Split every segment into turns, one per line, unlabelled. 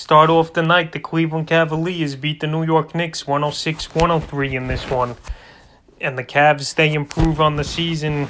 Start off the night, the Cleveland Cavaliers beat the New York Knicks 106-103 in this one. And the Cavs, they improve on the season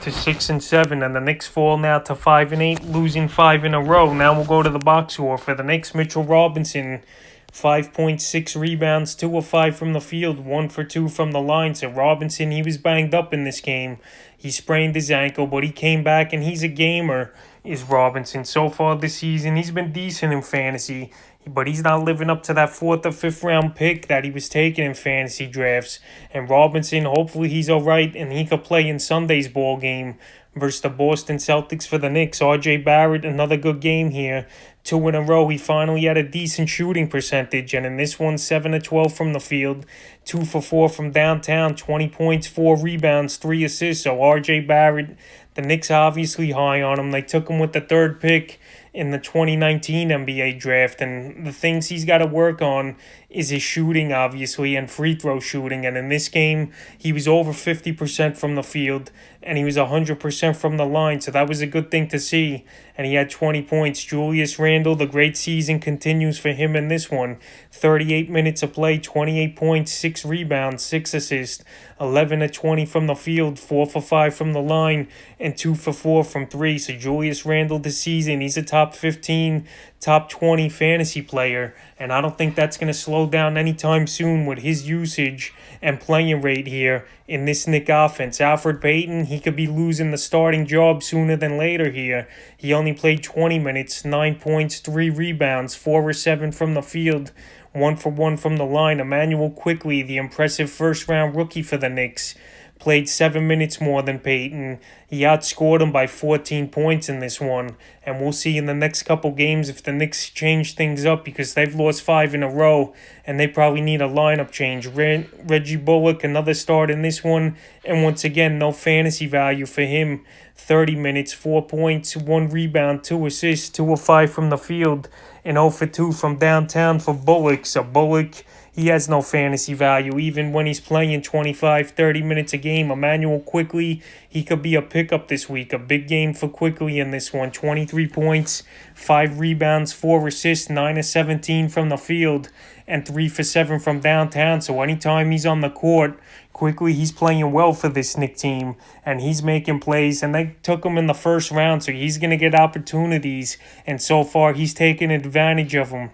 to 6-7, and the Knicks fall now to 5-8, losing 5 in a row. Now we'll go to the box score for the Knicks. Mitchell Robinson, 5.6 rebounds, 2 of 5 from the field, 1 for 2 from the line. So Robinson, he was banged up in this game. He sprained his ankle, but he came back, and he's a gamer, is Robinson. So far this season, he's been decent in fantasy, but he's not living up to that 4th or 5th round pick that he was taking in fantasy drafts. And Robinson, hopefully he's all right, and he could play in Sunday's ball game versus the Boston Celtics for the Knicks. RJ Barrett, another good game here. 2 in a row. He finally had a decent shooting percentage, and in this one, 7 of 12 from the field, 2 for 4 from downtown, 20 points, 4 rebounds, 3 assists. So RJ Barrett, the Knicks obviously high on him. They took him with the 3rd pick in the 2019 NBA draft, and the things he's got to work on is his shooting, obviously, and free throw shooting. And in this game, he was over 50% from the field, and he was 100% from the line, so that was a good thing to see. And he had 20 points. Julius Randle, the great season continues for him in this one. 38 minutes of play, 28 points, 6 rebounds, 6 assists, 11 of 20 from the field, 4 for 5 from the line, and 2 for 4 from 3. So Julius Randle this season, he's a top 15, top 20 fantasy player, and I don't think that's going to slow down anytime soon with his usage and playing rate here in this Knicks offense. Alfred Payton, he could be losing the starting job sooner than later here. He only played 20 minutes, 9 points, 3 rebounds, 4 or 7 from the field, 1 for 1 from the line. Emmanuel Quickley, the impressive first-round rookie for the Knicks, played 7 minutes more than Payton. He outscored him by 14 points in this one. And we'll see in the next couple games if the Knicks change things up, because they've lost 5 in a row and they probably need a lineup change. Reggie Bullock, another start in this one. And once again, no fantasy value for him. 30 minutes, 4 points, 1 rebound, 2 assists, 2 of 5 from the field, and 0 for 2 from downtown for Bullock. So Bullock, he has no fantasy value even when he's playing 25, 30 minutes a game. Emmanuel Quickley, he could be a pickup this week. A big game for Quickley in this one. 23 points, 5 rebounds, 4 assists, 9 of 17 from the field, and 3 for 7 from downtown. So anytime he's on the court, Quickley, he's playing well for this Knicks team, and he's making plays, and they took him in the first round, so he's going to get opportunities, and so far he's taken advantage of them.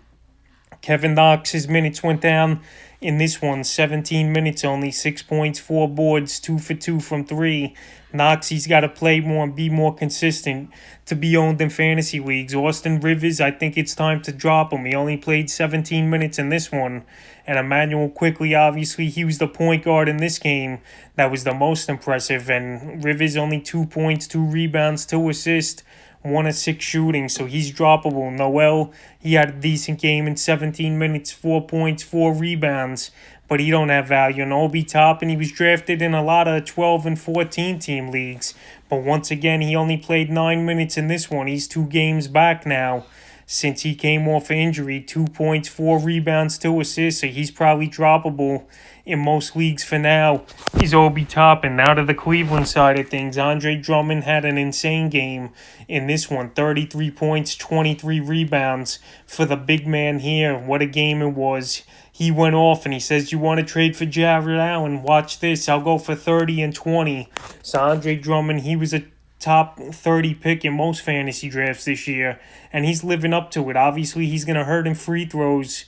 Kevin Knox, his minutes went down in this one, 17 minutes only, 6 points, 4 boards, 2 for 2 from 3. Knox, he's got to play more and be more consistent to be owned in fantasy leagues. Austin Rivers, I think it's time to drop him. He only played 17 minutes in this one. And Emmanuel Quickley, obviously, he was the point guard in this game that was the most impressive. And Rivers only 2 points, 2 rebounds, 2 assists, 1 of 6 shooting, so he's droppable. Noel, he had a decent game in 17 minutes, 4 points, 4 rebounds, but he don't have value. And Obi Toppin, he was drafted in a lot of 12 and 14 team leagues, but once again, he only played 9 minutes in this one. He's 2 games back now since he came off injury. 2 points, 4 rebounds, 2 assists, so he's probably droppable in most leagues for now. He's Obi Toppin. Now to the Cleveland side of things. Sandra Drummond had an insane game in this one. 33 points, 23 rebounds for the big man here. What a game it was. He went off and he says, "You want to trade for Jared Allen? Watch this. I'll go for 30 and 20. Sandra Drummond, he was a top 30 pick in most fantasy drafts this year, and he's living up to it. Obviously, he's going to hurt in free throws,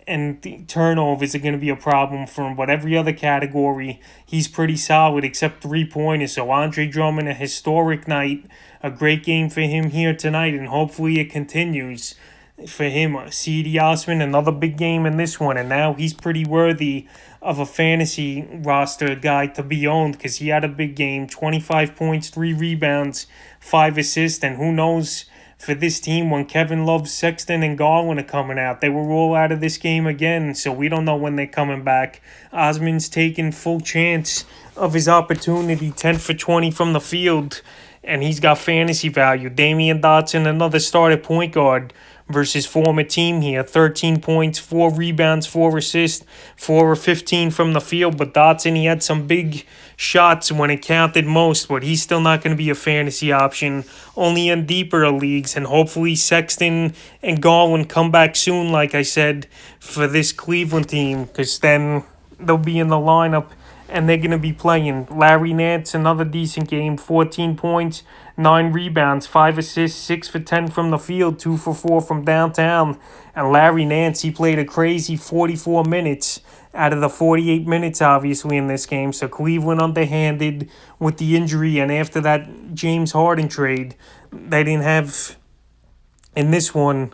and the turnovers are going to be a problem for him. But every other category, he's pretty solid except three-pointers. So Andre Drummond, a historic night, a great game for him here tonight, and hopefully it continues for him. C.D. Osman, another big game in this one, and now he's pretty worthy of a fantasy roster guy to be owned because he had a big game, 25 points, 3 rebounds, 5 assists, and who knows for this team when Kevin Love, Sexton, and Garland are coming out. They were all out of this game again, so we don't know when they're coming back. Osman's taking full chance of his opportunity, 10 for 20 from the field, and he's got fantasy value. Damian Dodson, another starter point guard versus former team here. 13 points, 4 rebounds, 4 assists, 4 or 15 from the field. But Dodson, he had some big shots when it counted most, but he's still not going to be a fantasy option, only in deeper leagues. And hopefully Sexton and Garland come back soon, like I said, for this Cleveland team, because then they'll be in the lineup and they're going to be playing. Larry Nance, another decent game, 14 points, 9 rebounds, 5 assists, 6 for 10 from the field, 2 for 4 from downtown. And Larry Nance, he played a crazy 44 minutes out of the 48 minutes, obviously, in this game. So Cleveland underhanded with the injury, and after that James Harden trade, they didn't have, in this one,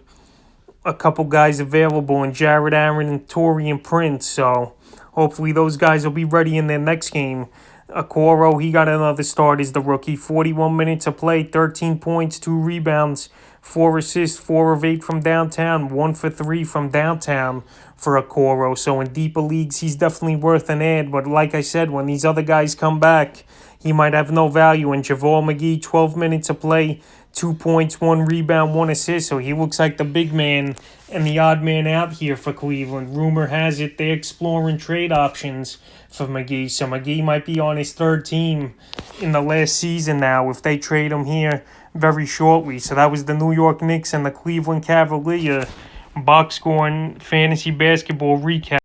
a couple guys available, and Jared Allen and Taurean Prince. So hopefully those guys will be ready in their next game. Okoro, he got another start as the rookie. 41 minutes of play, 13 points, 2 rebounds, 4 assists, 4 of 8 from downtown, 1 for 3 from downtown for Okoro. So in deeper leagues, he's definitely worth an ad. But like I said, when these other guys come back, he might have no value. And Javon Mcgee, 12 minutes of play, 2 points, 1 rebound, 1 assist. So he looks like the big man and the odd man out here for Cleveland. Rumor has it they're exploring trade options for Mcgee. So Mcgee might be on his 3rd team in the last season now if they trade him here very shortly. So that was the New York Knicks and the Cleveland Cavaliers box score and fantasy basketball recap.